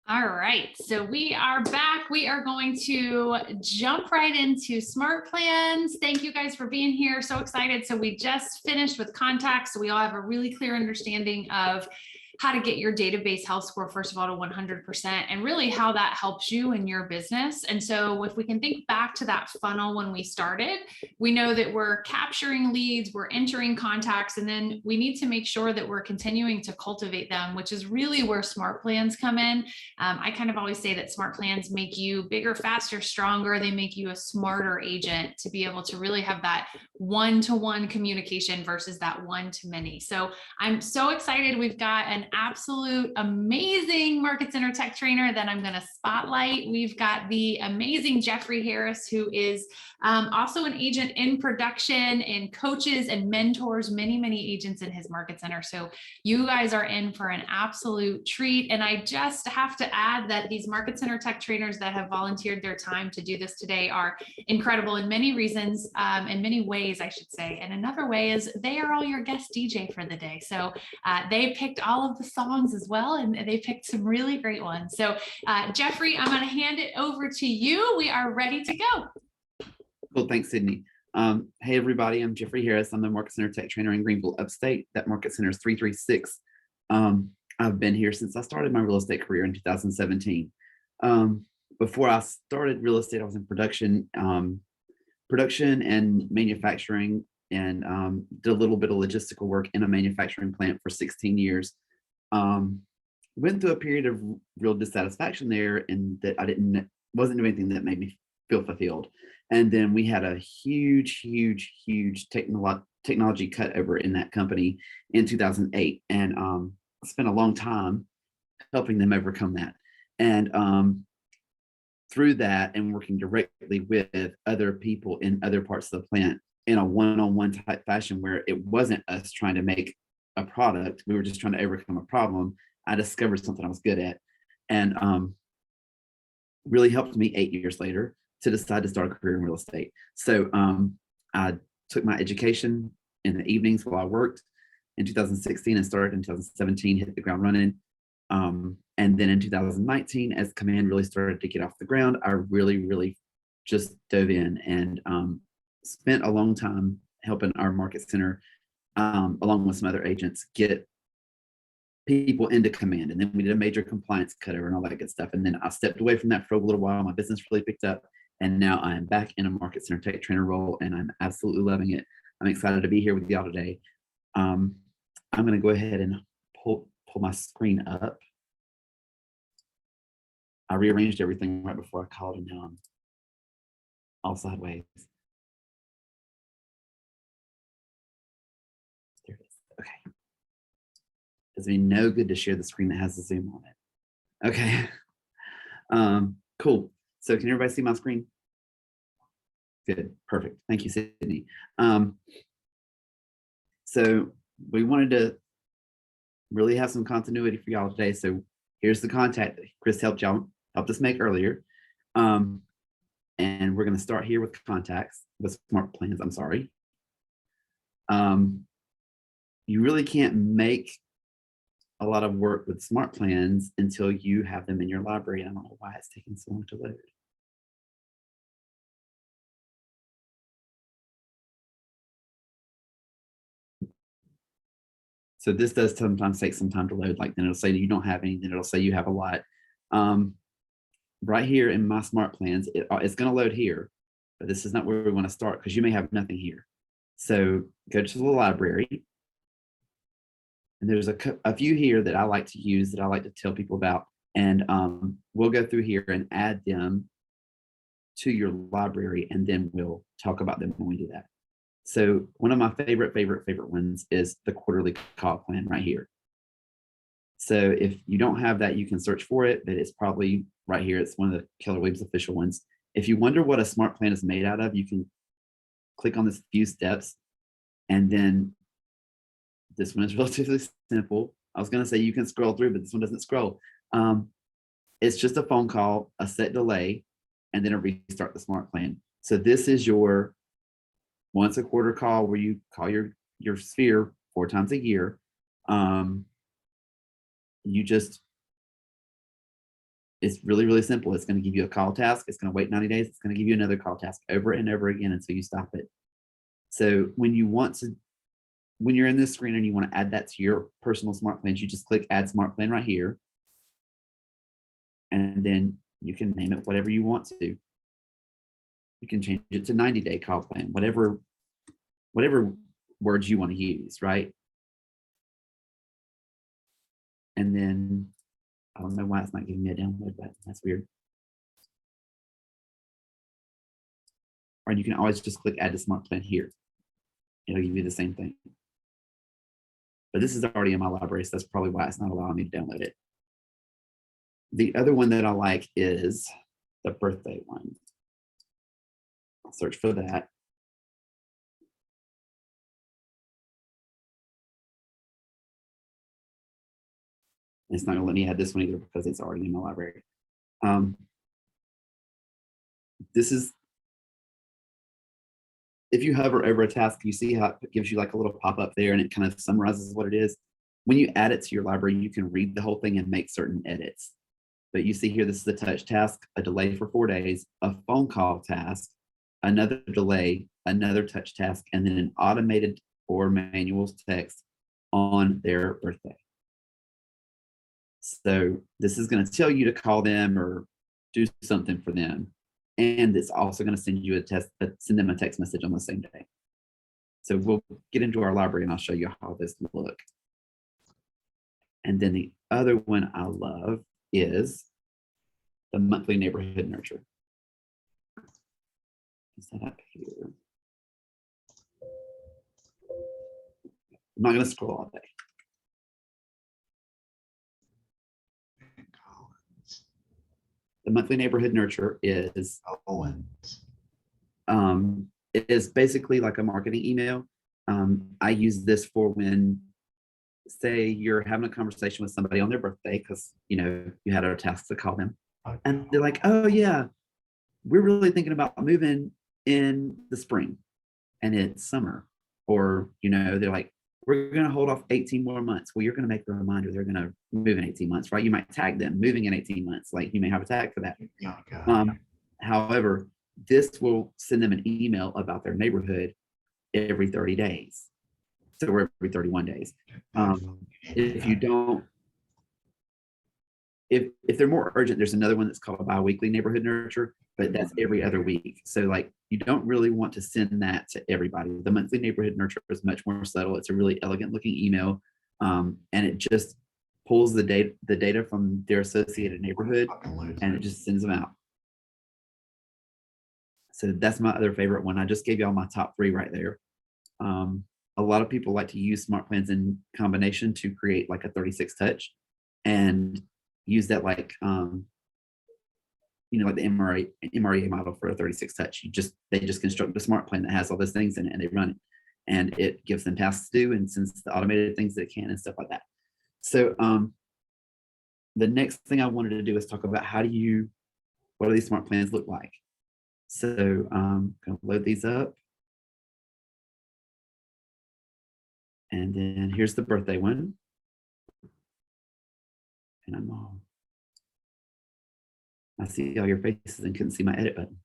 All right, so we are back. We are going to jump right into smart plans. Thank you guys for being here. So excited. So we just finished with contacts. So we all have a really clear understanding of how to get your database health score, first of all, to 100%, and really how that helps you in your business. And so if we can think back to that funnel when we started, we know that we're capturing leads, we're entering contacts, and then we need to make sure that we're continuing to cultivate them, which is really where smart plans come in. I kind of always say that smart plans make you bigger, faster, stronger. They make you a smarter agent to be able to really have that one-to-one communication versus that one-to-many. So I'm so excited. We've got an absolute amazing Market Center Tech trainer that I'm going to spotlight. We've got the amazing Jeffrey Harris, who is also an agent in production and coaches and mentors many, many agents in his Market Center. So you guys are in for an absolute treat. And I just have to add that these Market Center Tech trainers that have volunteered their time to do this today are incredible in many reasons, in many ways, I should say. And another way is they are all your guest DJ for the day. So they picked all of the songs as well, and they picked some really great ones. So Jeffrey, I'm going to hand it over to you. We are ready to go. Cool. Thanks, Sydney. Hey, everybody. I'm Jeffrey Harris. I'm the Market Center Tech Trainer in Greenville, Upstate. That Market Center is 336. I've been here since I started my real estate career in 2017. Before I started real estate, I was in production and manufacturing, and did a little bit of logistical work in a manufacturing plant for 16 years. Went through a period of real dissatisfaction there, and that wasn't doing anything that made me feel fulfilled. And then we had a huge technology cut over in that company in 2008, and spent a long time helping them overcome that. And through that, and working directly with other people in other parts of the plant in a one-on-one type fashion, where it wasn't us trying to make a product, we were just trying to overcome a problem. I discovered something I was good at, and really helped me 8 years later to decide to start a career in real estate. So I took my education in the evenings while I worked in 2016 and started in 2017, hit the ground running. And then in 2019, as Command really started to get off the ground, I really just dove in and spent a long time helping our Market Center, along with some other agents, get people into Command. And then we did a major compliance cutover and all that good stuff. And then I stepped away from that for a little while. My business really picked up. And now I am back in a Market Center Tech Trainer role, and I'm absolutely loving it. I'm excited to be here with y'all today. I'm going to go ahead and pull my screen up. I rearranged everything right before I called, and now I'm all sideways. There it is. Okay. Does me no good to share the screen that has the Zoom on it. Okay. Cool. So can everybody see my screen? Good. Perfect. Thank you, Sydney. So we wanted to really have some continuity for y'all today. So here's the contact that Chris helped us make earlier. And we're going to start here with contacts, with smart plans. I'm sorry. You really can't make a lot of work with smart plans until you have them in your library. I don't know why it's taking so long to load. So this does sometimes take some time to load. Like then it'll say you don't have any, then it'll say you have a lot. Right here in my smart plans, it's going to load here, but this is not where we want to start because you may have nothing here. So go to the library. And there's a few here that I like to use, that I like to tell people about. And we'll go through here and add them to your library, and then we'll talk about them when we do that. So one of my favorite ones is the quarterly call plan right here. So if you don't have that, you can search for it, but it's probably right here. It's one of the Keller Williams official ones. If you wonder what a smart plan is made out of, you can click on this few steps, and then this one is relatively simple. I was going to say you can scroll through, but this one doesn't scroll. It's just a phone call, a set delay, and then a restart the smart plan. So this is your once a quarter call where you call your sphere 4 times a year. You just It's really, really simple. It's going to give you a call task. It's going to wait 90 days. It's going to give you another call task over and over again until you stop it. So when you're in this screen and you want to add that to your personal smart plans, you just click add smart plan right here. And then you can name it whatever you want to. You can change it to 90-day call plan, whatever words you want to use, right? And then I don't know why it's not giving me a download button. That's weird. Or you can always just click add to smart plan here. It'll give you the same thing. But this is already in my library, so that's probably why it's not allowing me to download it. The other one that I like is the birthday one. I'll search for that. It's not gonna let me add this one either because it's already in my library. This is, if you hover over a task, you see how it gives you like a little pop-up there and it kind of summarizes what it is. When you add it to your library, you can read the whole thing and make certain edits. But you see here, this is a touch task, a delay for 4 days, a phone call task, another delay, another touch task, and then an automated or manual text on their birthday. So this is going to tell you to call them or do something for them. And it's also going to send you send them a text message on the same day. So we'll get into our library and I'll show you how this will look. And then the other one I love is the monthly neighborhood nurture. Is that up here? I'm not going to scroll all day. The monthly neighborhood nurture is it is basically like a marketing email. I use this for when, say, you're having a conversation with somebody on their birthday because you had a task to call them, and they're like, "Oh yeah, we're really thinking about moving in the spring, and it's summer," or they're like, "We're going to hold off 18 more months." Well, you're going to make a reminder they're going to move in 18 months, right? You might tag them moving in 18 months. Like you may have a tag for that. However, this will send them an email about their neighborhood every 30 days. So we're every 31 days. If you don't, if they're more urgent, there's another one that's called a bi-weekly neighborhood nurture, but that's every other week. So like you don't really want to send that to everybody. The monthly neighborhood nurture is much more subtle. It's a really elegant looking email. And it just pulls the data from their associated neighborhood and it just sends them out. So that's my other favorite one. I just gave y'all my top 3 right there. A lot of people like to use smart plans in combination to create like a 36 touch and use that like like the MREA model for a 36 touch. They just construct a smart plan that has all those things in it and they run it, and it gives them tasks to do and sends the automated things that it can and stuff like that. So the next thing I wanted to do is talk about what do these smart plans look like. So I'm going to load these up. And then here's the birthday one. And I see all your faces and couldn't see my edit button.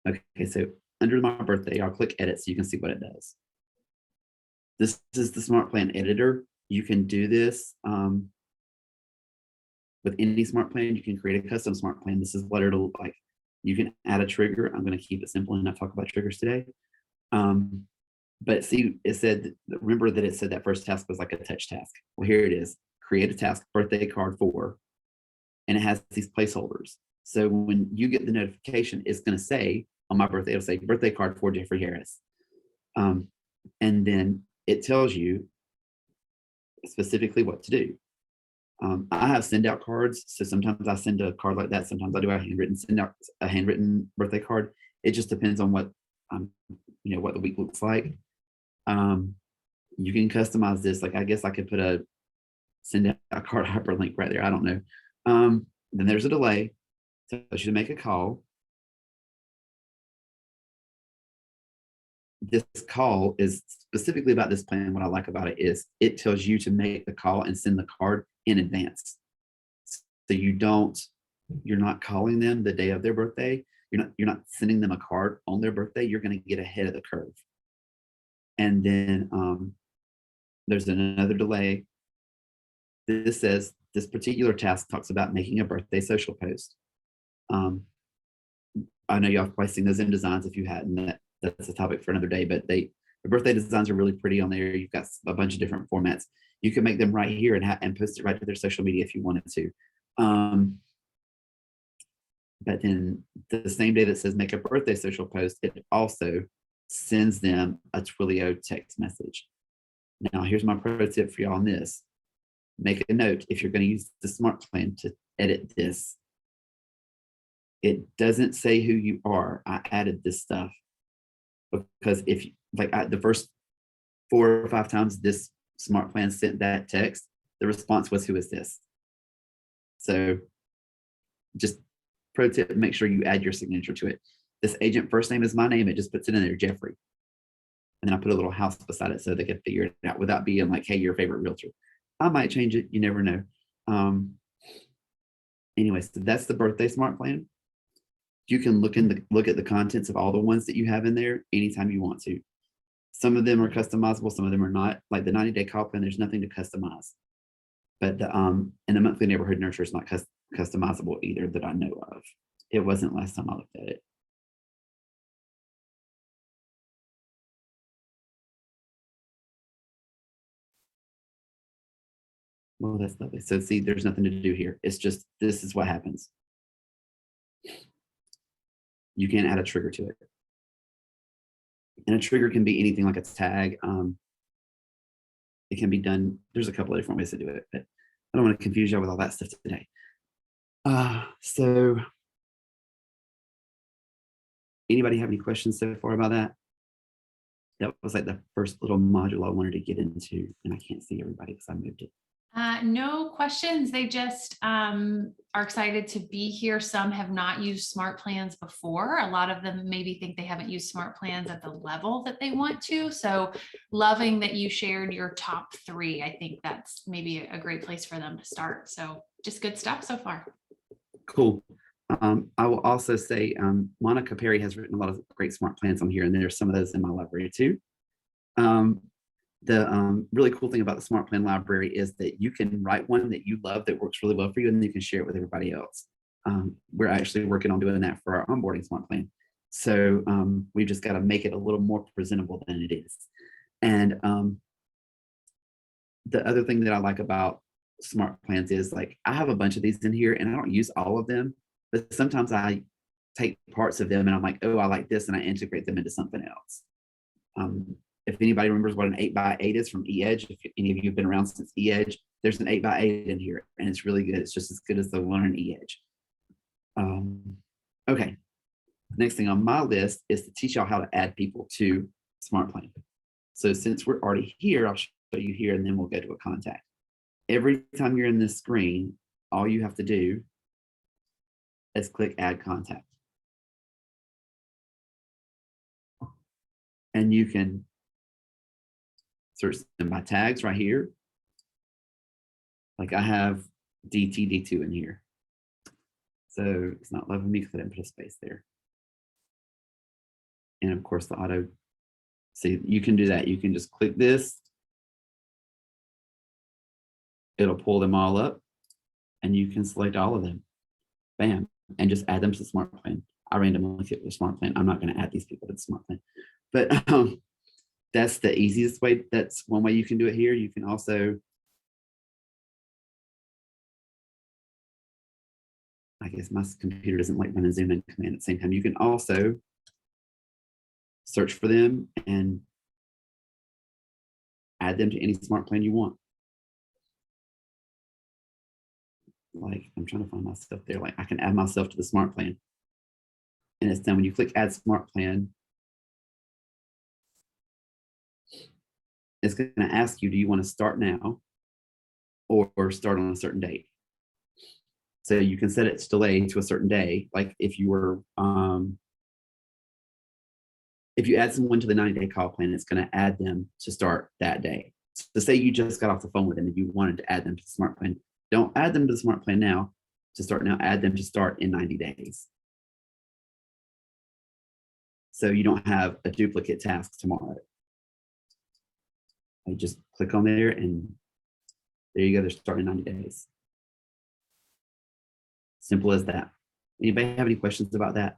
Okay, so under my birthday, I'll click edit so you can see what it does. This is the smart plan editor. You can do this with any smart plan. You can create a custom smart plan. This is what it'll look like. You can add a trigger. I'm going to keep it simple and not talk about triggers today. But see, remember that it said that first task was like a touch task. Well, here it is. Create a task, birthday card 4, and it has these placeholders. So when you get the notification, it's going to say on my birthday, it'll say birthday card for Jeffrey Harris. And then it tells you specifically what to do. I have send out cards. So sometimes I send a card like that. Sometimes I do send out a handwritten birthday card. It just depends on what what the week looks like. You can customize this. Like I guess I could put a send out a card hyperlink right there. I don't know. Then there's a delay. Tells you to make a call. This call is specifically about this plan. What I like about it is it tells you to make the call and send the card in advance. So you're not calling them the day of their birthday. You're not sending them a card on their birthday. You're going to get ahead of the curve. And then there's another delay. This says this particular task talks about making a birthday social post. I know y'all have probably seen those in designs. If you hadn't, that's a topic for another day, but the birthday designs are really pretty on there. You've got a bunch of different formats. You can make them right here and post it right to their social media if you wanted to. But then the same day that says make a birthday social post, it also sends them a Twilio text message. Now, here's my pro tip for y'all on this. Make a note if you're going to use the smart plan to edit this. It doesn't say who you are. I added this stuff because if the first 4 or 5 times this smart plan sent that text, the response was, who is this? So just pro tip, make sure you add your signature to it. This agent first name is my name. It just puts it in there, Jeffrey. And then I put a little house beside it so they can figure it out without being like, hey, your favorite realtor. I might change it. You never know. Anyway, so that's the birthday smart plan. You can look at the contents of all the ones that you have in there anytime you want to. Some of them are customizable, some of them are not. Like the 90-day call plan, there's nothing to customize. But and the monthly neighborhood nurture is not customizable either that I know of. It wasn't last time I looked at it. Well, that's lovely. So see, there's nothing to do here. It's just, this is what happens. You can add a trigger to it. And a trigger can be anything like a tag. It can be done. There's a couple of different ways to do it, but I don't want to confuse you with all that stuff today. So anybody have any questions so far about that? That was like the first little module I wanted to get into, and I can't see everybody because I moved it. No questions. They just are excited to be here. Some have not used smart plans before. A lot of them maybe think they haven't used smart plans at the level that they want to. So loving that you shared your top 3. I think that's maybe a great place for them to start. So just good stuff so far. Cool. I will also say Monica Perry has written a lot of great smart plans on here, and there's some of those in my library too. The really cool thing about the smart plan library is that you can write one that you love that works really well for you, and then you can share it with everybody else. We're actually working on doing that for our onboarding smart plan. So we've just got to make it a little more presentable than it is. And the other thing that I like about smart plans is, like, I have a bunch of these in here and I don't use all of them, but sometimes I take parts of them and I'm like, oh, I like this, and I integrate them into something else. If anybody remembers what an 8x8 is from eEdge, if any of you have been around since eEdge, there's an 8x8 in here, and it's really good. It's just as good as the one in eEdge. Okay, next thing on my list is to teach y'all how to add people to SmartPlan. So since we're already here, I'll show you here, and then we'll go to a contact. Every time you're in this screen, all you have to do is click Add Contact. And you can search them by tags right here. Like I have DTD2 in here. So it's not loving me because I didn't put a space there. And of course the auto, see, you can do that. You can just click this. It'll pull them all up and you can select all of them. Bam, and just add them to the smart plan. I randomly click the smart plan. I'm not going to add these people to the smart plan, but that's the easiest way. That's one way you can do it here. You can also, I guess my computer doesn't like running Zoom and command at the same time. You can also search for them and add them to any smart plan you want. Like, I'm trying to find myself there. Like, I can add myself to the smart plan. And it's done. When you click Add Smart Plan, it's going to ask you, do you want to start now or start on a certain date? So you can set its delay to a certain day. Like if you were, if you add someone to the 90-day call plan, it's going to add them to start that day. So say you just got off the phone with them and you wanted to add them to the smart plan. Don't add them to the smart plan now. to start now, add them to start in 90 days. So you don't have a duplicate task tomorrow. I just click on there and there you go, they're starting 90 days. Simple as that. Anybody have any questions about that?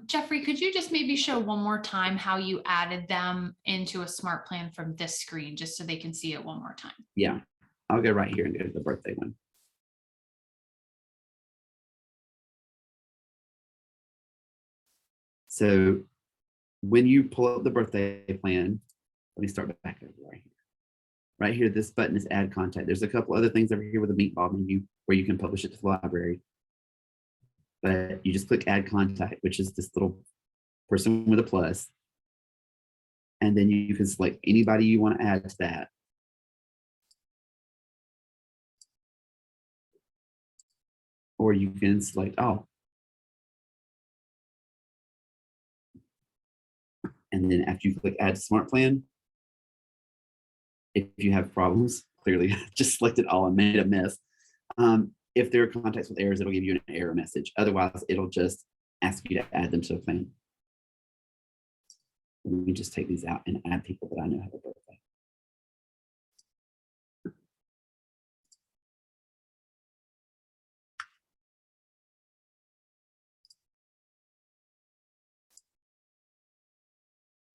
Jeffrey, could you just maybe show one more time how you added them into a smart plan from this screen, just so they can see it one more time? Yeah, I'll go right here and go to the birthday one. So when you pull up the birthday plan, let me start back over right here. Right here, this button is add contact. There's a couple other things over here with a meatball menu where you can publish it to the library. But you just click add contact, which is this little person with a plus. And then you can select anybody you want to add to that. Or you can select all. And then after you click add to smart plan, if you have problems, clearly just selected all and made a mess. If there are contacts with errors, it'll give you an error message. Otherwise, it'll just ask you to add them to the plan. Let me just take these out and add people that I know have a birthday.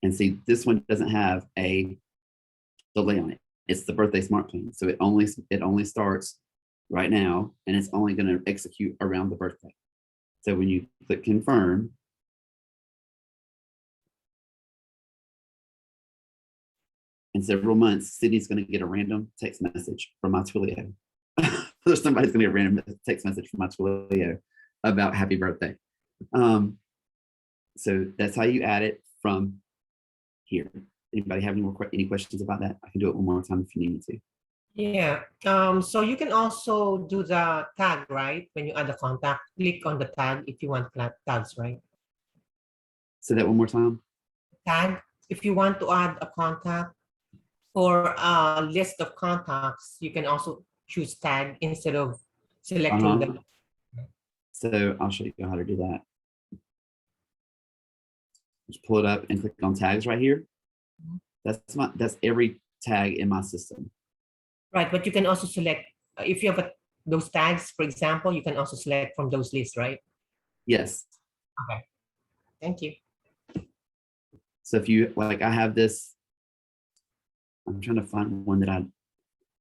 And see, this one doesn't have a delay on it. It's the birthday smart plan. So it only starts right now, and it's only going to execute around the birthday. So when you click confirm, in several months, Sydney's going to get a random text message from my Twilio. Somebody's going to get a random text message from my Twilio about happy birthday. So that's how you add it from here. Anybody have any questions about that? I can do it one more time if you need me to. Yeah. So you can also do the tag, right? When you add a contact, click on the tag if you want tags, right? Say that one more time. Tag, if you want to add a contact or a list of contacts, you can also choose tag instead of selecting the. So I'll show you how to do that. Just pull it up and click on tags right here. That's every tag in my system. Right, but you can also select if you have those tags, for example, you can also select from those lists, right? Yes. Okay. Thank you. So if you like, I have this. I'm trying to find one that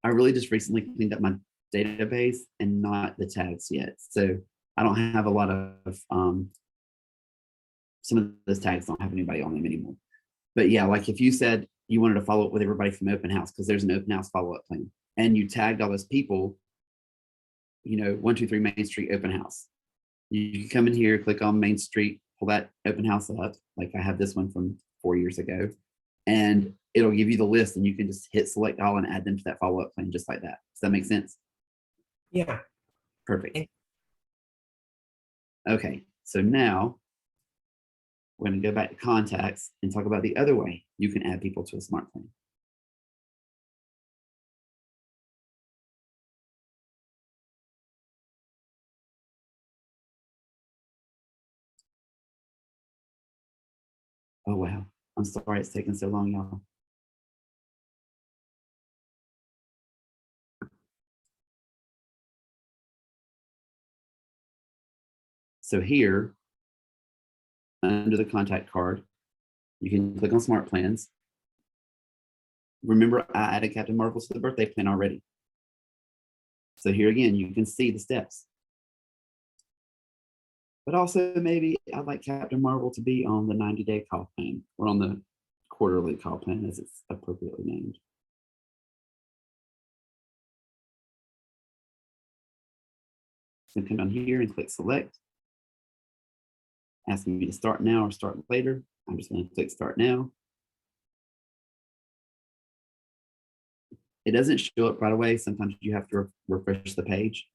I really just recently cleaned up my database and not the tags yet. So I don't have a lot of some of those tags don't have anybody on them anymore. But yeah, like if you said you wanted to follow up with everybody from open house, because there's an open house follow-up plan, and you tagged all those people, 123 Main Street open house. You can come in here, click on Main Street, pull that open house up. Like I have this one from 4 years ago, and it'll give you the list, and you can just hit select all and add them to that follow-up plan just like that. Does that make sense? Yeah. Perfect. Okay, so now we're going to go back to contacts and talk about the other way you can add people to a smart plan. Oh, wow. I'm sorry it's taking so long, y'all. So here, under the contact card, you can click on smart plans. Remember, I added Captain Marvel to the birthday plan already. So here again, you can see the steps. But also maybe I'd like Captain Marvel to be on the 90-day call plan or on the quarterly call plan as it's appropriately named. So come down here and click select. Asking me to start now or start later. I'm just going to click start now. It doesn't show up right away. Sometimes you have to refresh the page.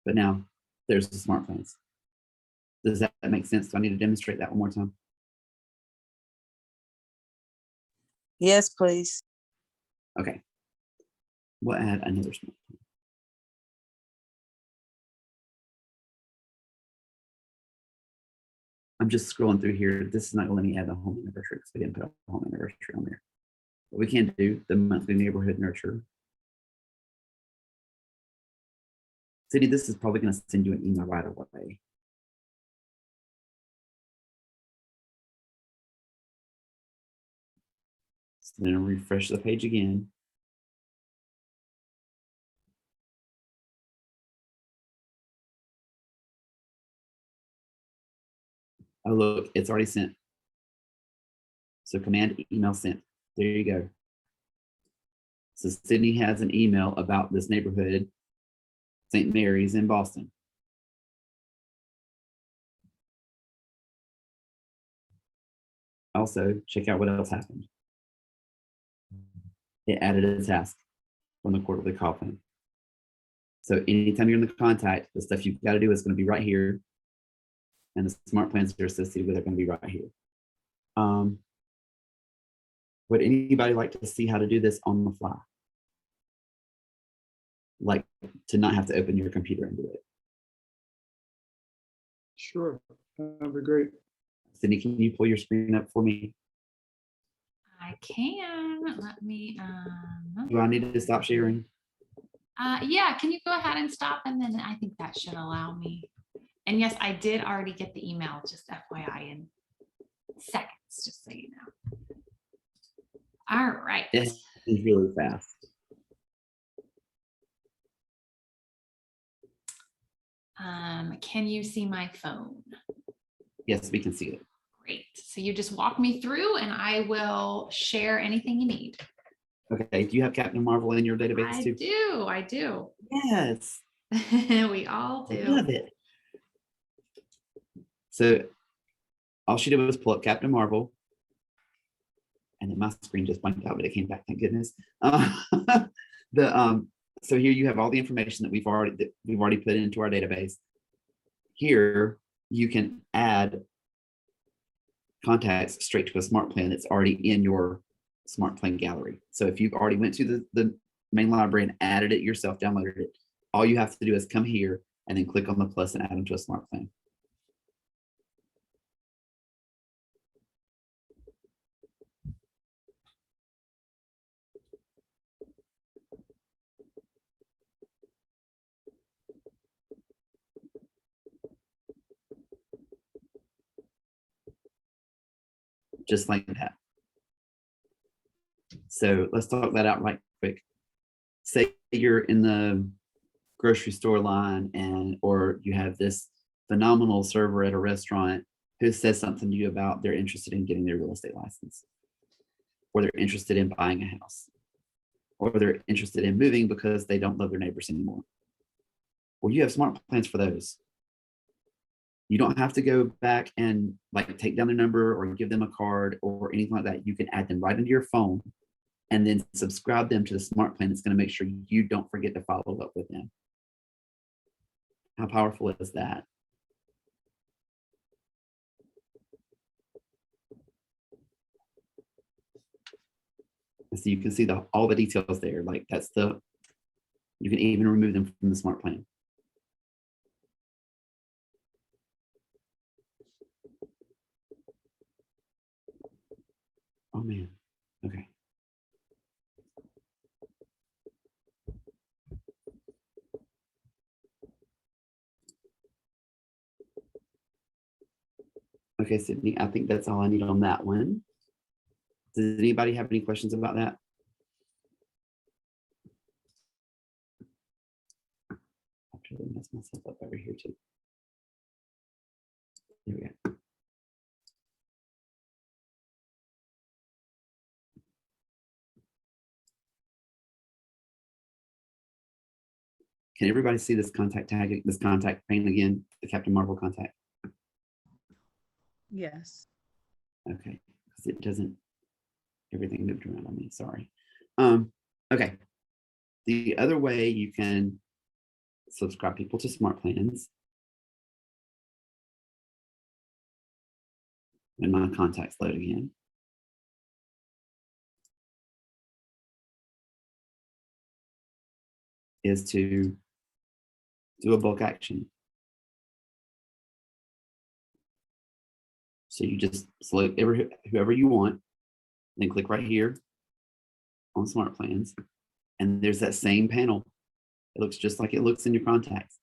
But now There's the smart plans. Does that make sense? Do I need to demonstrate that one more time? Yes, please. Okay. We'll add another smart plan. I'm just scrolling through here. This is not going to let me add the home anniversary because we didn't put a home anniversary on there. But we can do the monthly neighborhood nurture. Cindy, this is probably going to send you an email right away. So then refresh the page again. Oh, look, it's already sent. So command email sent. There you go. So Sydney has an email about this neighborhood, St. Mary's in Boston. Also, check out what else happened. It added a task from the quarterly call plan. So anytime you're in the contact, the stuff you've got to do is going to be right here. And the smart plans that are associated with it are going to be right here. Would anybody like to see how to do this on the fly? Like to not have to open your computer and do it? Sure, that'd be great. Sydney, can you pull your screen up for me? I can. Let me. Do I need to stop sharing? Yeah, can you go ahead and stop? And then I think that should allow me. And yes, I did already get the email, just FYI, in seconds, just so you know. All right. This is really fast. Can you see my phone? Yes, we can see it. Great. So you just walk me through and I will share anything you need. Okay, do you have Captain Marvel in your database too? I do. Yes, We all I do. love it. So all she did was pull up Captain Marvel. And then my screen just blanked out, but it came back, thank goodness. So here you have all the information that we've already put into our database. Here you can add contacts straight to a smart plan that's already in your smart plan gallery. So if you've already went to the main library and added it yourself, downloaded it, all you have to do is come here and then click on the plus and add them to a smart plan. Just like that. So let's talk that out right quick. Say you're in the grocery store line or you have this phenomenal server at a restaurant who says something to you about they're interested in getting their real estate license, or they're interested in buying a house, or they're interested in moving because they don't love their neighbors anymore. Well, you have smart plans for those. You don't have to go back and like take down their number or give them a card or anything like that. You can add them right into your phone and then subscribe them to the smart plan. It's going to make sure you don't forget to follow up with them. How powerful is that? And so you can see all the details there. Like you can even remove them from the smart plan. Oh man, okay. Okay, Sydney, I think that's all I need on that one. Does anybody have any questions about that? I'll try to mess myself up over here too. There we go. Can everybody see this contact tag, this contact pane again, the Captain Marvel contact? Yes. Okay, because it doesn't, everything moved around on me, sorry. Okay, the other way you can subscribe people to smart plans when my contacts load again. Is to do a bulk action. So you just select whoever you want, then click right here on Smart Plans, and there's that same panel. It looks just like it looks in your contacts.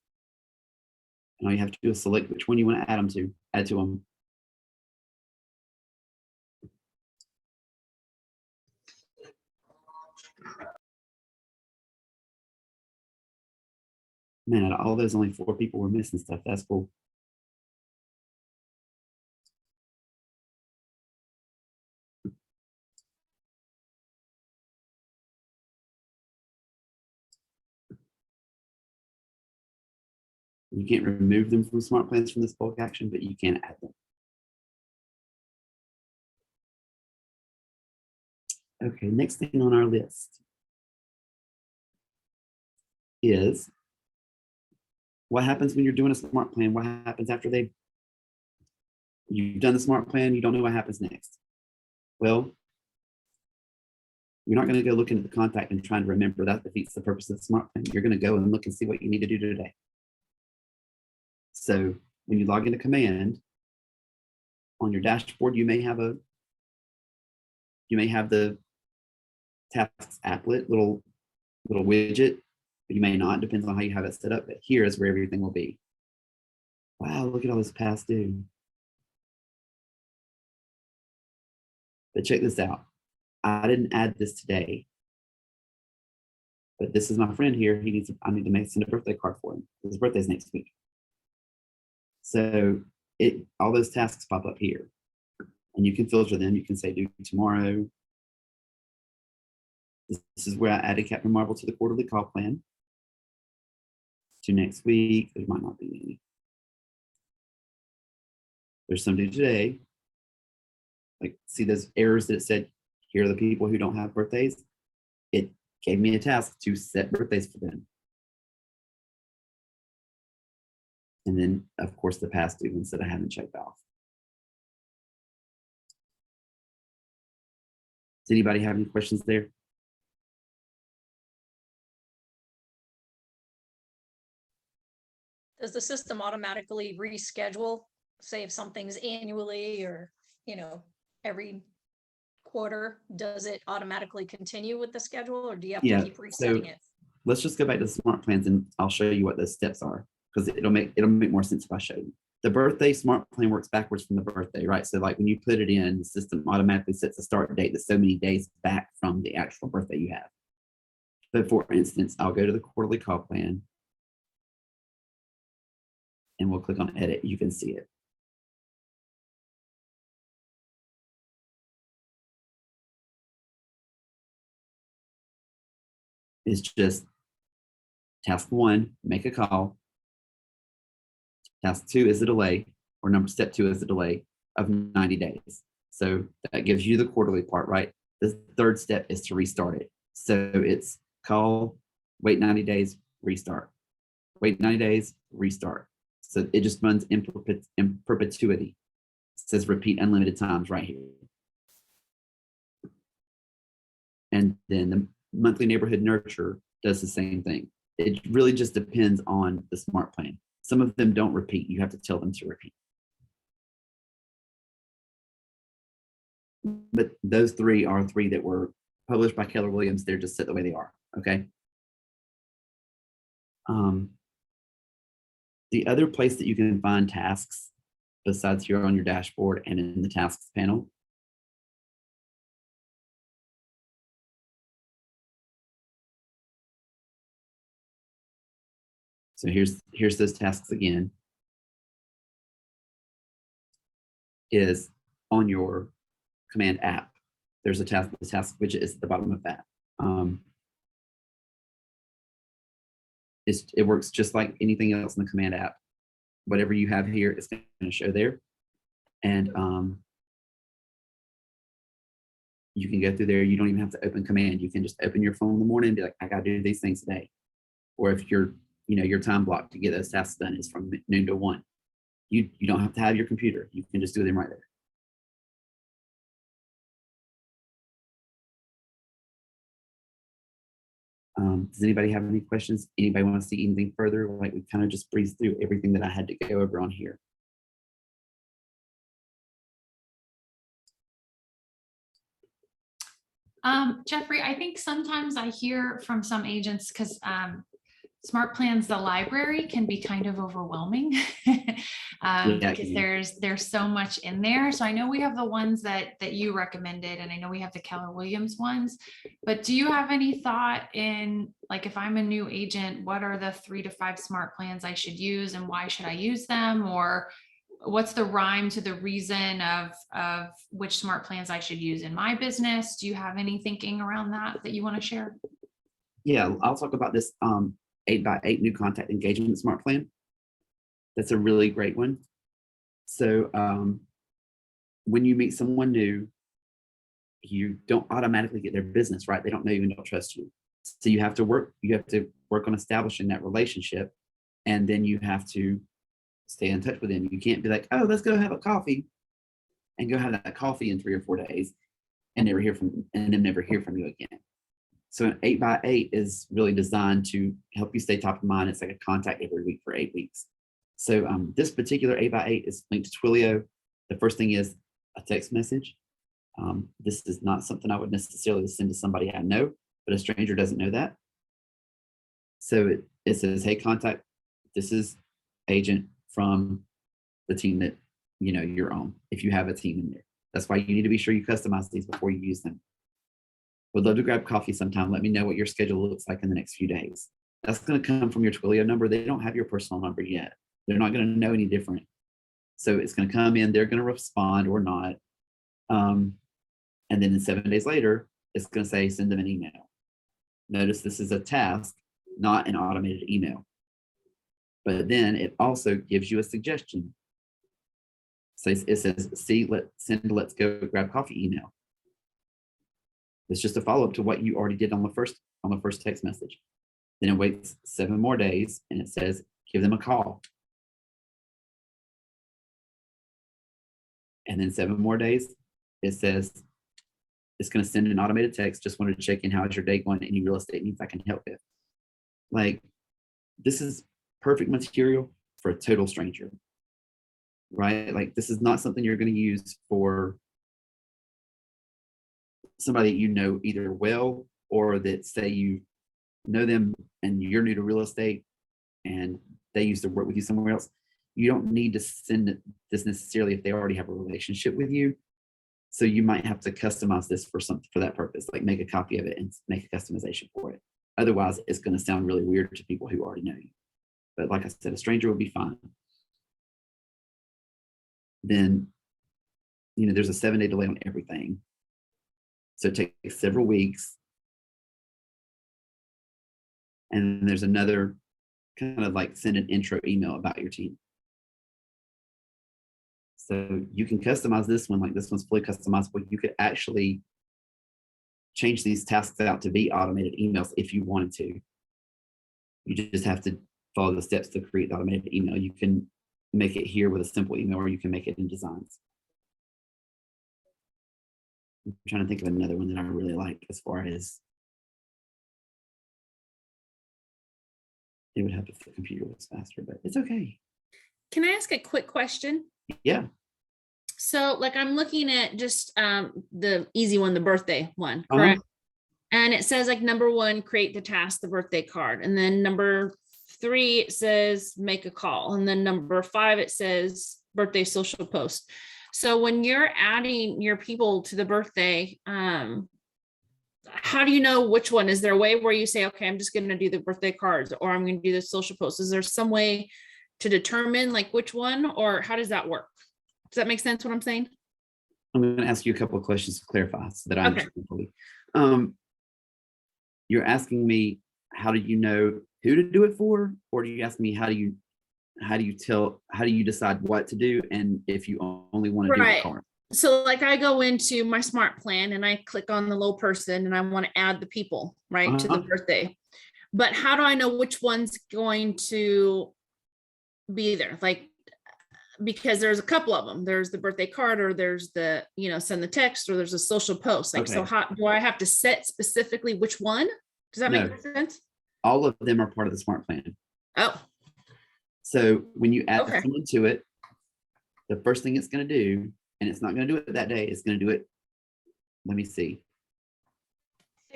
And all you have to do is select which one you want to add to them. Man, out of all those, only 4 people were missing stuff. That's cool. You can't remove them from Smart Plans from this bulk action, but you can add them. Okay, next thing on our list is what happens when you're doing a smart plan? What happens after you've done the smart plan, you don't know what happens next. Well, you're not going to go look into the contact and trying to remember. That defeats the purpose of the smart plan. You're going to go and look and see what you need to do today. So when you log into command on your dashboard, you may have the tasks applet little widget, but you may not, depends on how you have it set up. But here is where everything will be. Wow, look at all this past due. But check this out. I didn't add this today, but this is my friend here. I need to send a birthday card for him. His birthday's next week. So all those tasks pop up here, and you can filter them. You can say due tomorrow. This is where I added Captain Marvel to the quarterly call plan. To next week, there might not be any. There's some due today. Like, see those errors that it said, here are the people who don't have birthdays. It gave me a task to set birthdays for them. And then, of course, the past due ones that I haven't checked off. Does anybody have any questions there? Does the system automatically reschedule, say if something's annually or, every quarter, does it automatically continue with the schedule, or do you have to keep resetting it? Let's just go back to the smart plans and I'll show you what those steps are, because it'll make more sense if I show you. The birthday smart plan works backwards from the birthday, right? So like when you put it in, the system automatically sets a start date that's so many days back from the actual birthday you have. But for instance, I'll go to the quarterly call plan and we'll click on edit. You can see it. It's just task 1, make a call. Task 2 is a delay, or step 2 is a delay of 90 days. So that gives you the quarterly part, right? The third step is to restart it. So it's call, wait 90 days, restart. Wait 90 days, restart. So it just runs in perpetuity. It says repeat unlimited times right here. And then the monthly neighborhood nurture does the same thing. It really just depends on the smart plan. Some of them don't repeat. You have to tell them to repeat. But those 3 are 3 that were published by Keller Williams. They're just set the way they are, okay? The other place that you can find tasks, besides here on your dashboard and in the tasks panel, so here's those tasks again, is on your command app. There's a task, the task widget is at the bottom of that. It works just like anything else in the command app. Whatever you have here, it's going to show there. And you can go through there. You don't even have to open command. You can just open your phone in the morning and be like, I got to do these things today. Or if your time block to get those tasks done is from noon to 1. You don't have to have your computer. You can just do them right there. Does anybody have any questions? Anybody want to see anything further? Like we kind of just breezed through everything that I had to go over on here. Jeffrey, I think sometimes I hear from some agents because Smart Plans, the library can be kind of overwhelming Yeah, it because can be. there's so much in there. So I know we have the ones that you recommended, and I know we have the Keller Williams ones. But do you have any thought in, like, if I'm a new agent, what are the 3 to 5 Smart Plans I should use, and why should I use them? Or what's the rhyme to the reason of which Smart Plans I should use in my business? Do you have any thinking around that you want to share? Yeah, I'll talk about this 8x8 new contact engagement smart plan. That's a really great one. So when you meet someone new, you don't automatically get their business, right? They don't know you and don't trust you. So you have to work on establishing that relationship, and then you have to stay in touch with them. You can't be like, oh, let's go have a coffee, and go have that coffee in 3 or 4 days and never hear from you again. So an 8x8 is really designed to help you stay top of mind. It's like a contact every week for 8 weeks. So this particular 8x8 is linked to Twilio. The first thing is a text message. This is not something I would necessarily send to somebody I know, but a stranger doesn't know that. So it says, hey, contact, this is agent from the team that you're on, if you have a team in there. That's why you need to be sure you customize these before you use them. Would love to grab coffee sometime. Let me know what your schedule looks like in the next few days. That's going to come from your Twilio number. They don't have your personal number yet. They're not going to know any different. So it's going to come in, they're going to respond or not. And then 7 days later, it's going to say, send them an email. Notice this is a task, not an automated email. But then it also gives you a suggestion. So it says, send let's go grab coffee email. It's just a follow-up to what you already did on the first text message. Then it waits 7 more days and it says, give them a call. And then 7 more days, it says, it's going to send an automated text. Just wanted to check in. How's your day going? Any real estate needs I can help with? Like, this is perfect material for a total stranger, right? Like, this is not something you're going to use for somebody that you know either well, or that say you know them and you're new to real estate and they used to work with you somewhere else. You don't need to send this necessarily if they already have a relationship with you. So you might have to customize this for that purpose, like make a copy of it and make a customization for it. Otherwise, it's going to sound really weird to people who already know you. But like I said, a stranger would be fine. Then, there's a 7-day delay on everything. So it takes several weeks. And there's another kind of like send an intro email about your team. So you can customize this one, like this one's fully customizable. You could actually change these tasks out to be automated emails if you wanted to. You just have to follow the steps to create the automated email. You can make it here with a simple email, or you can make it in designs. I'm trying to think of another one that I really like as far as it would have if the computer was faster, but it's okay. Can I ask a quick question? Yeah. So like I'm looking at just the easy one, the birthday one, Uh-huh. correct? And it says like number 1, create the task, the birthday card. And then number 3, it says make a call. And then number 5, it says birthday social post. So when you're adding your people to the birthday, how do you know which one? Is there a way where you say, okay, I'm just going to do the birthday cards, or I'm going to do the social posts? Is there some way to determine like which one, or how does that work? Does that make sense what I'm saying? I'm going to ask you a couple of questions to clarify so that I Okay. understand fully. You're asking me, how do you know who to do it for? Or do you ask me, how do you decide what to do? And if you only want to do the Right. card? So like I go into my smart plan and I click on the little person and I want to add the people, right, to the Uh-huh. birthday. But how do I know which one's going to be there? Like, because there's a couple of them. There's the birthday card, or there's the, send the text, or there's a social post. Like, so Okay. how do I have to set specifically which one Does that No. make sense? All of them are part of the smart plan. Oh, So when you add Okay. someone to it, the first thing it's going to do, and it's not going to do it that day, it's going to do it. Let me see.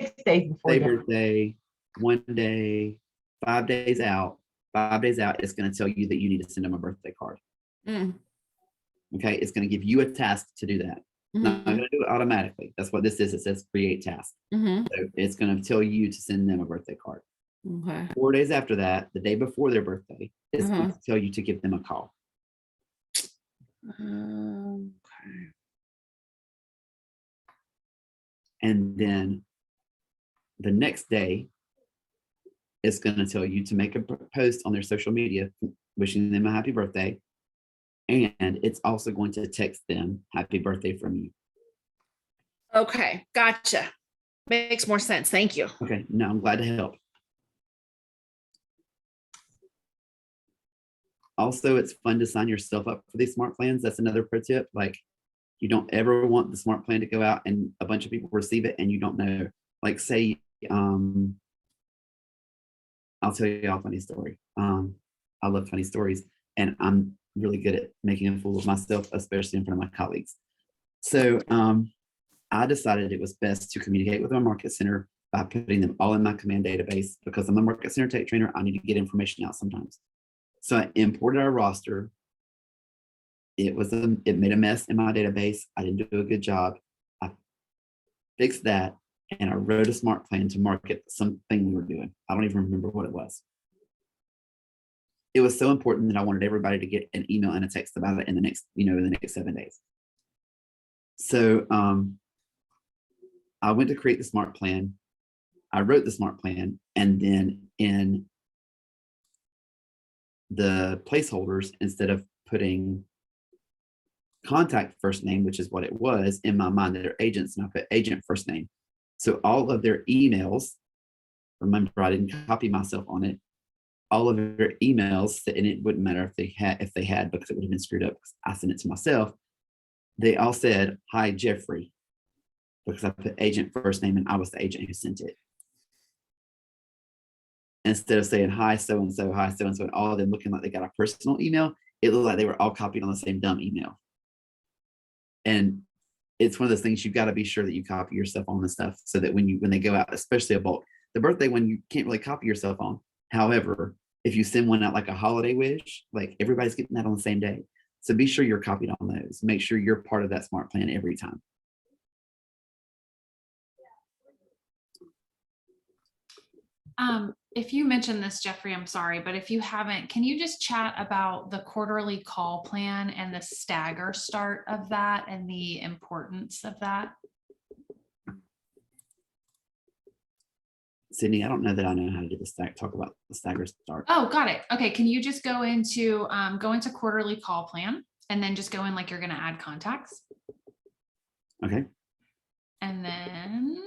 6 days before Say that. birthday, 1 day, 5 days out. 5 days out, it's going to tell you that you need to send them a birthday card. mm, Okay, it's going to give you a task to do that. Not mhm, going to do it automatically. That's what this is. It says create task. mhm, So it's going to tell you to send them a birthday card. okay. 4 days after that, the day before their birthday, it's going Uh-huh. to tell you to give them a call. Okay. And then the next day, it's going to tell you to make a post on their social media wishing them a happy birthday. And it's also going to text them happy birthday from you. Okay, gotcha. Makes more sense. Thank you. Okay, no, I'm glad to help. Also, it's fun to sign yourself up for these smart plans. That's another pro tip. Like, you don't ever want the smart plan to go out and a bunch of people receive it and you don't know. Like, say, I'll tell you a funny story. I love funny stories, and I'm really good at making a fool of myself, especially in front of my colleagues. So I decided it was best to communicate with my market center by putting them all in my command database, because I'm a market center tech trainer. I need to get information out sometimes. So I imported our roster. It made a mess in my database. I didn't do a good job. I fixed that, and I wrote a smart plan to market something we were doing. I don't even remember what it was. It was so important that I wanted everybody to get an email and a text about it in the next 7 days. So I went to create the smart plan. I wrote the smart plan, and then in the placeholders, instead of putting contact first name, which is what it was in my mind, they're agents, and I put agent first name. So all of their emails, remember, I didn't copy myself on it. All of their emails, and it wouldn't matter if they had, because it would have been screwed up because I sent it to myself. They all said, "Hi, Jeffrey," because I put agent first name and I was the agent who sent it. Instead of saying, "Hi, so-and-so, hi, so-and-so," and all of them looking like they got a personal email, it looked like they were all copied on the same dumb email. And it's one of those things, you've got to be sure that you copy yourself on this stuff, so that when they go out, especially a bulk, the birthday one, you can't really copy yourself on. However, if you send one out like a holiday wish, like everybody's getting that on the same day. So be sure you're copied on those. Make sure you're part of that smart plan every time. If you mentioned this, Jeffrey, I'm sorry, but if you haven't, can you just chat about the quarterly call plan and the stagger start of that and the importance of that? Sydney, I don't know that I know how to do talk about the stagger start. Oh, got it. Okay, can you just go into quarterly call plan and then just go in like you're gonna add contacts? Okay. And then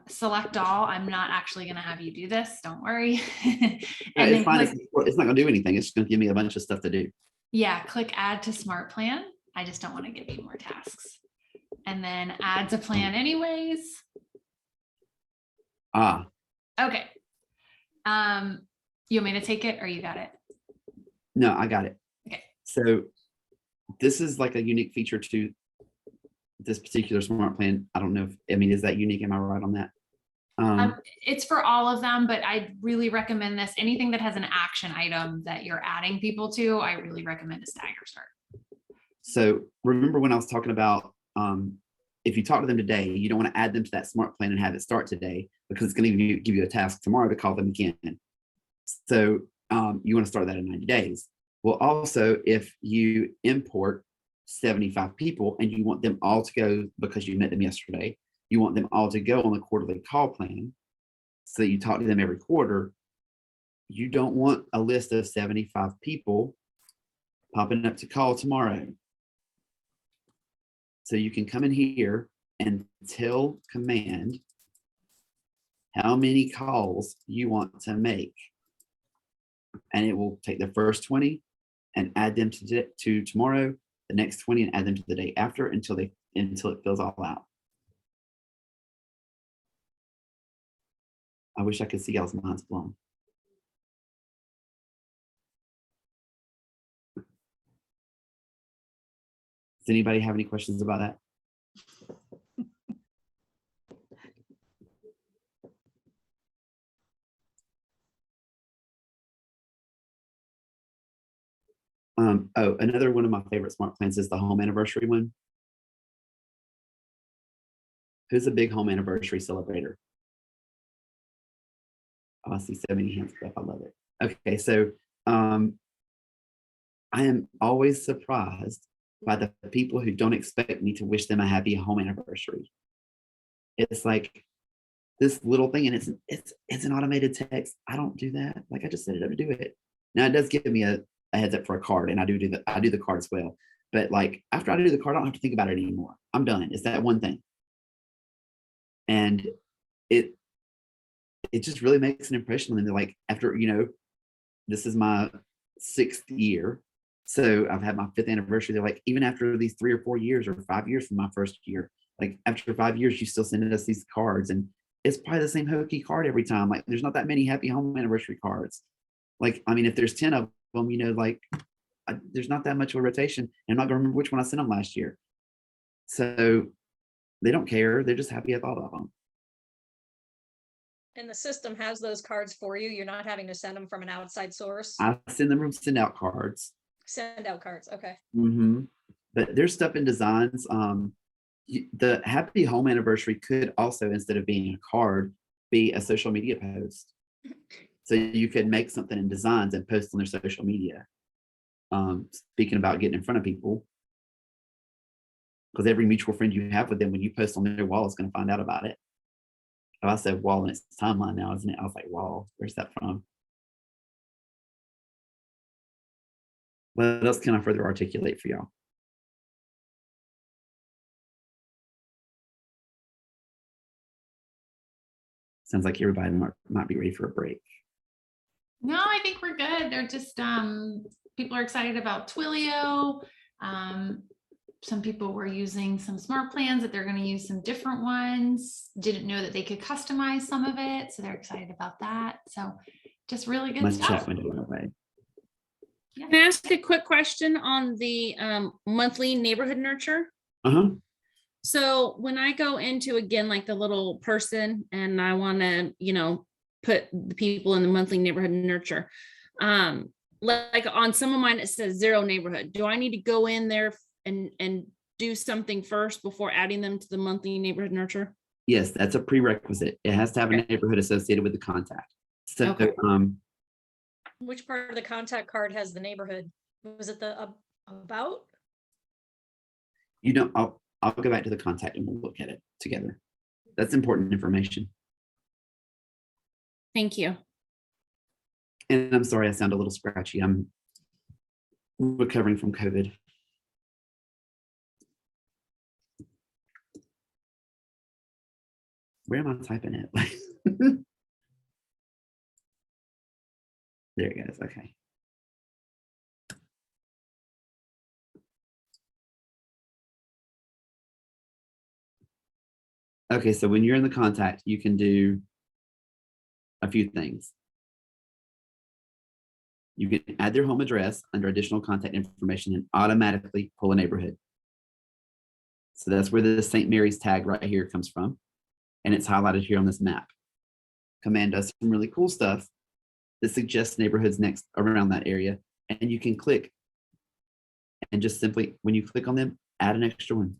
select all. I'm not actually gonna have you do this, don't worry. And then It's fine. click, It's not going to do anything. It's going to give me a bunch of stuff to do. yeah, click add to smart plan. I just don't want to give you more tasks. And then add to plan anyways. Ah, Okay. You want me to take it or you got it? no, I got it. Okay. So this is like a unique feature to this particular smart plan. I don't know is that unique? Am I right on that? It's for all of them, but I really recommend this. Anything that has an action item that you're adding people to, I really recommend a stagger start. So remember when I was talking about, if you talk to them today, you don't want to add them to that smart plan and have it start today, because it's going to give you a task tomorrow to call them again. So you want to start that in 90 days. Well, also, if you import 75 people and you want them all to go, because you met them yesterday, you want them all to go on the quarterly call plan, so that you talk to them every quarter. You don't want a list of 75 people popping up to call tomorrow. So you can come in here and tell command how many calls you want to make. And it will take the first 20 and add them to tomorrow, the next 20 and add them to the day after, until it fills all out. I wish I could see y'all's minds blown. Does anybody have any questions about that? Oh, another one of my favorite smart plans is the home anniversary one. Who's a big home anniversary celebrator? Oh, I see so many hands up. I love it. Okay, so I am always surprised by the people who don't expect me to wish them a happy home anniversary. It's like this little thing, and it's an automated text. I don't do that. Like, I just set it up to do it. Now it does give me a heads up for a card, and I do the card as well. But like after I do the card, I don't have to think about it anymore. I'm done. It's that one thing. And it just really makes an impression on them. They're like, after, this is my 6th year. So I've had my 5th anniversary. They're like, even after these 3 or 4 years or 5 years from my first year, like after 5 years, you still send us these cards. And it's probably the same hokey card every time. Like, there's not that many happy home anniversary cards. Like, I mean, if there's 10 of them, there's not that much of a rotation. And I'm not gonna remember which one I sent them last year. So they don't care. They're just happy I thought of them. And the system has those cards for you. You're not having to send them from an outside source. I send them from send out cards. Send out cards. Okay. But there's stuff in designs. The happy home anniversary could also, instead of being a card, be a social media post. So you could make something in designs and post on their social media. Speaking about getting in front of people, because every mutual friend you have with them, when you post on their wall, is going to find out about it. Oh, I said wall, and it's timeline now, isn't it? I was like, wall, where's that from? What else can I further articulate for y'all? Sounds like everybody might be ready for a break. No, I think we're good. They're just, people are excited about Twilio. Some people were using some smart plans that they're going to use some different ones. Didn't know that they could customize some of it. So they're excited about that. So just really good My stuff. chat went away. Can I ask a quick question on the monthly neighborhood nurture? So when I go into, again, like the little person, and I want to, put the people in the monthly neighborhood nurture, like on some of mine, it says 0 neighborhood. Do I need to go in there and do something first before adding them to the monthly neighborhood nurture? Yes, that's a prerequisite. It has to have a neighborhood associated with the contact. So, Okay. Which part of the contact card has the neighborhood? Was it the about? I'll go back to the contact and we'll look at it together. That's important information. Thank you. And I'm sorry, I sound a little scratchy. I'm recovering from COVID. Where am I typing it? There it goes. Okay. Okay, so when you're in the contact, you can do a few things. You can add their home address under additional contact information and automatically pull a neighborhood. So that's where the St. Mary's tag right here comes from. And it's highlighted here on this map. Command does some really cool stuff that suggests neighborhoods next around that area. And you can click and just simply, when you click on them, add an extra one.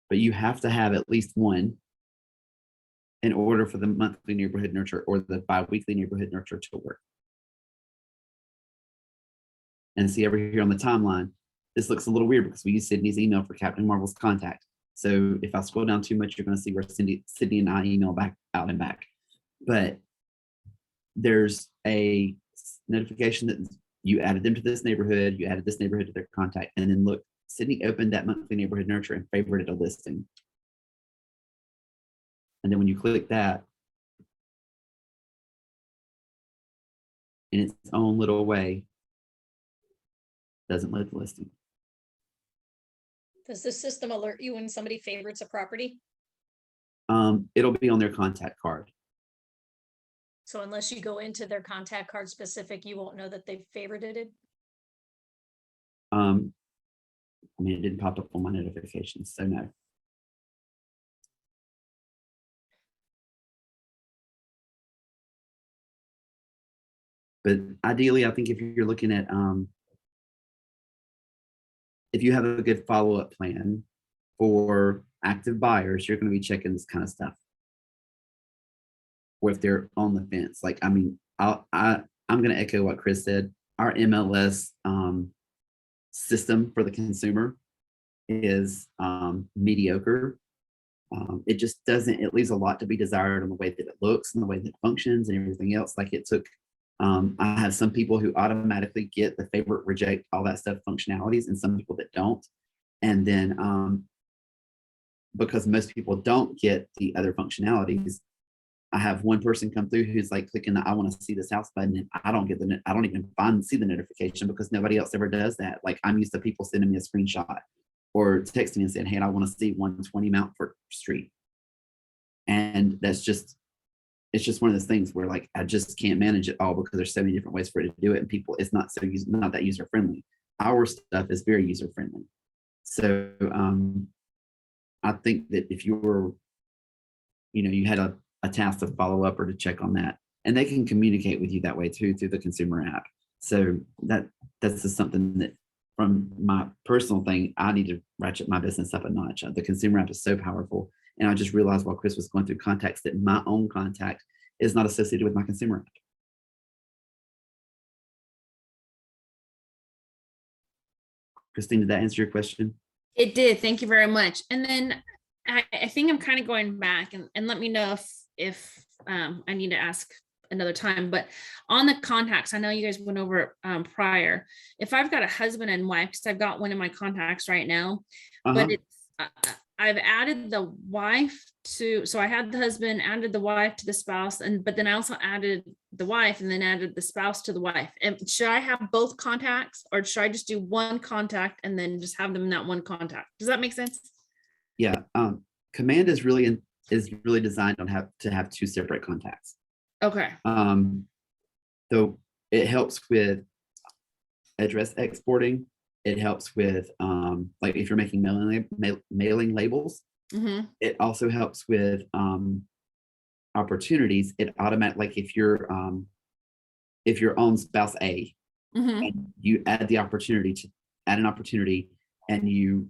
But you have to have at least one in order for the monthly neighborhood nurture or the bi-weekly neighborhood nurture to work. And see over here on the timeline, this looks a little weird because we use Sydney's email for Captain Marvel's contact. So if I scroll down too much, you're going to see where Sydney and I email back out and back. But there's a notification that you added them to this neighborhood, you added this neighborhood to their contact, and then look, Sydney opened that monthly neighborhood nurture and favorited a listing. And then when you click that, in its own little way, doesn't load the listing. Does the system alert you when somebody favorites a property? It'll be on their contact card. So unless you go into their contact card specific, you won't know that they've favorited it. I mean, it didn't pop up on my notifications, so no. But ideally, I think if you're looking at, if you have a good follow-up plan for active buyers, you're going to be checking this kind of stuff. Or if they're on the fence, like, I mean, I'm going to echo what Chris said. Our MLS system for the consumer is mediocre. It just doesn't, it leaves a lot to be desired on the way that it looks and the way that it functions and everything else. Like it took, I have some people who automatically get the favorite, reject, all that stuff functionalities, and some people that don't. And then because most people don't get the other functionalities, I have one person come through who's like clicking the I want to see this house button, and I don't get I don't even see the notification because nobody else ever does that. Like I'm used to people sending me a screenshot or texting me and saying, hey, I want to see 120 Mountford Street. And that's just, it's just one of those things where like I just can't manage it all because there's so many different ways for it to do it, and people, it's not not that user friendly. Our stuff is very user friendly. So I think that if you were, you had a task to follow up or to check on that, and they can communicate with you that way too through the consumer app. So that's just something that, from my personal thing, I need to ratchet my business up a notch. The consumer app is so powerful, and I just realized while Chris was going through contacts that my own contact is not associated with my consumer app. Christine, did that answer your question? It did. Thank you very much. And then I think I'm kind of going back, and let me know if I need to ask another time, but on the contacts, I know you guys went over it prior. If I've got a husband and wife, because I've got one in my contacts right now, but it's I've added the wife to, so I had the husband, added the wife to the spouse, but then I also added the wife and then added the spouse to the wife. And should I have both contacts, or should I just do one contact and then just have them in that one contact? Does that make sense? Yeah. Command is really designed on to have two separate contacts. Okay. So it helps with address exporting. It helps with like if you're making mailing labels. Mm-hmm. It also helps with opportunities. It automatically, like if you're on spouse A, Mm-hmm. and you add the opportunity to add an opportunity, and you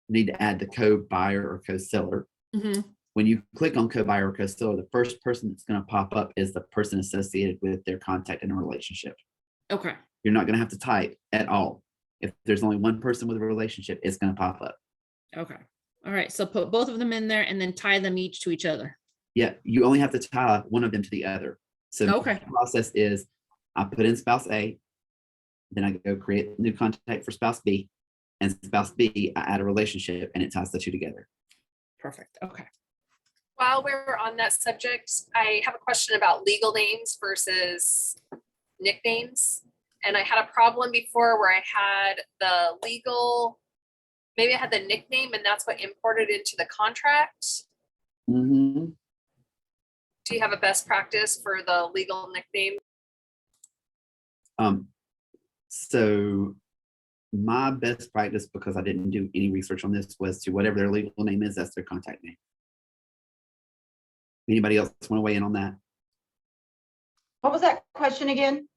need to add the co-buyer or co-seller. Mm-hmm. When you click on co-buyer or co-seller, the first person that's going to pop up is the person associated with their contact in a relationship. Okay. You're not going to have to type at all. If there's only one person with a relationship, it's going to pop up. Okay. All right. So put both of them in there and then tie them each to each other. Yeah, you only have to tie one of them to the other. So Okay. the process is I put in spouse A, then I go create a new contact for spouse B, and spouse B, I add a relationship, and it ties the two together. Perfect. Okay. While we're on that subject, I have a question about legal names versus nicknames. And I had a problem before where I had the legal, maybe I had the nickname and that's what imported into the contract. Mm-hmm. Do you have a best practice for the legal nickname? So my best practice, because I didn't do any research on this, was to whatever their legal name is, that's their contact name. Anybody else want to weigh in on that? What was that question again?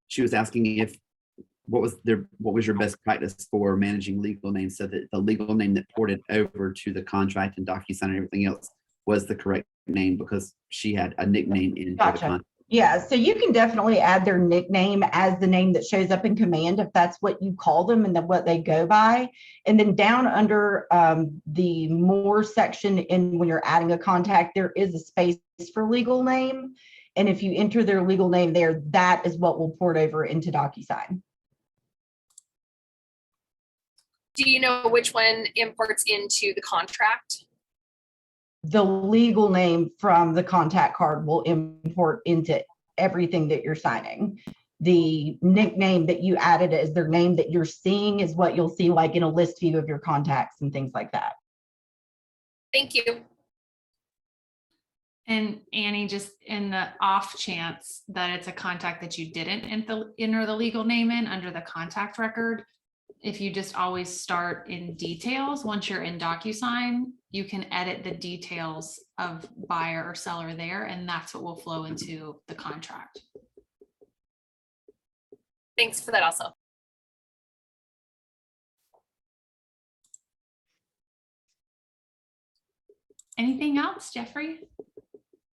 She was asking what was your best practice for managing legal names so that the legal name that ported over to the contract and DocuSign and everything else was the correct name, because she had a nickname in the Gotcha. contract. Yeah, so you can definitely add their nickname as the name that shows up in command if that's what you call them and then what they go by. And then down under the more section when you're adding a contact, there is a space for legal name. And if you enter their legal name there, that is what will port over into DocuSign. Do you know which one imports into the contract? The legal name from the contact card will import into everything that you're signing. The nickname that you added as their name that you're seeing is what you'll see like in a list view of your contacts and things like that. Thank you. And Annie, just in the off chance that it's a contact that you didn't enter the legal name in under the contact record, if you just always start in details, once you're in DocuSign, you can edit the details of buyer or seller there, and that's what will flow into the contract. Thanks for that also. Anything else, Jeffrey?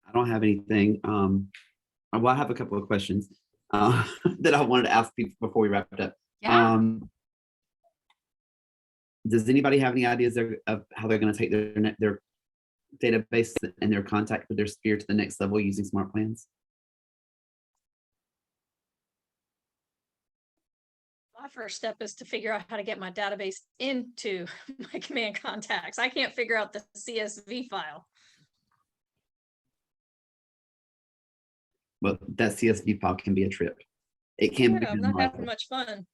I don't have anything. Well, I have a couple of questions that I wanted to ask people before we wrap it up. Yeah. Does anybody have any ideas of how they're going to take their database and their contact with their sphere to the next level using smart plans? My first step is to figure out how to get my database into my command contacts. I can't figure out the CSV file. Well, that CSV file can be a trip. It can be. Yeah, I'm not having much fun.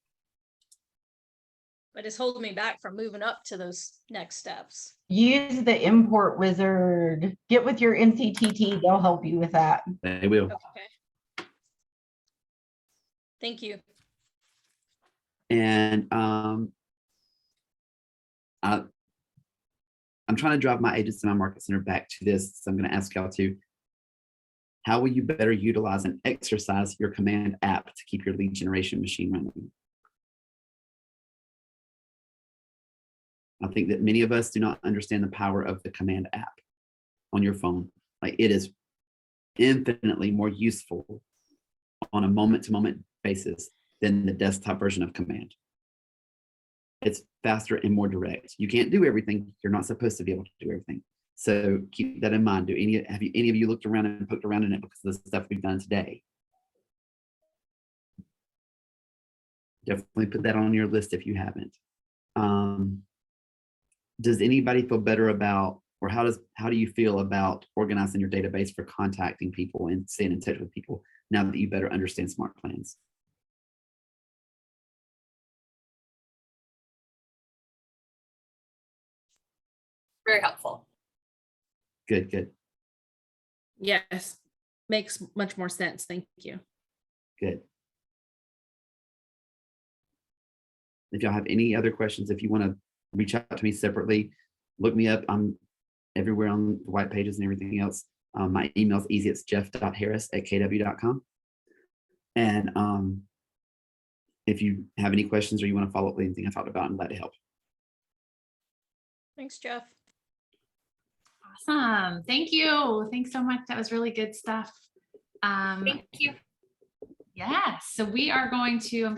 But it's holding me back from moving up to those next steps. Use the import wizard. Get with your NCTT. They'll help you with that. They will. Okay. Thank you. And I'm trying to drive my agents and my market center back to this. So I'm going to ask y'all to, how will you better utilize and exercise your command app to keep your lead generation machine running? I think that many of us do not understand the power of the command app on your phone. Like, it is infinitely more useful on a moment-to-moment basis than the desktop version of command. It's faster and more direct. You can't do everything. You're not supposed to be able to do everything. So keep that in mind. Have any of you looked around and poked around in it because of the stuff we've done today? Definitely put that on your list if you haven't. Does anybody feel better about, or how do you feel about organizing your database for contacting people and staying in touch with people now that you better understand smart plans? Very helpful. Good, good, Yes, makes much more sense. Thank you. good. If y'all have any other questions, if you want to reach out to me separately, look me up. I'm everywhere on the white pages and everything else. My email is easy. It's jeff.harris@kw.com. And if you have any questions or you want to follow up with anything I talked about, I'm glad to help. Thanks, Jeff. Awesome. Thank you. Thanks so much. That was really good stuff. Thank you. Yeah, so we are going to, I'm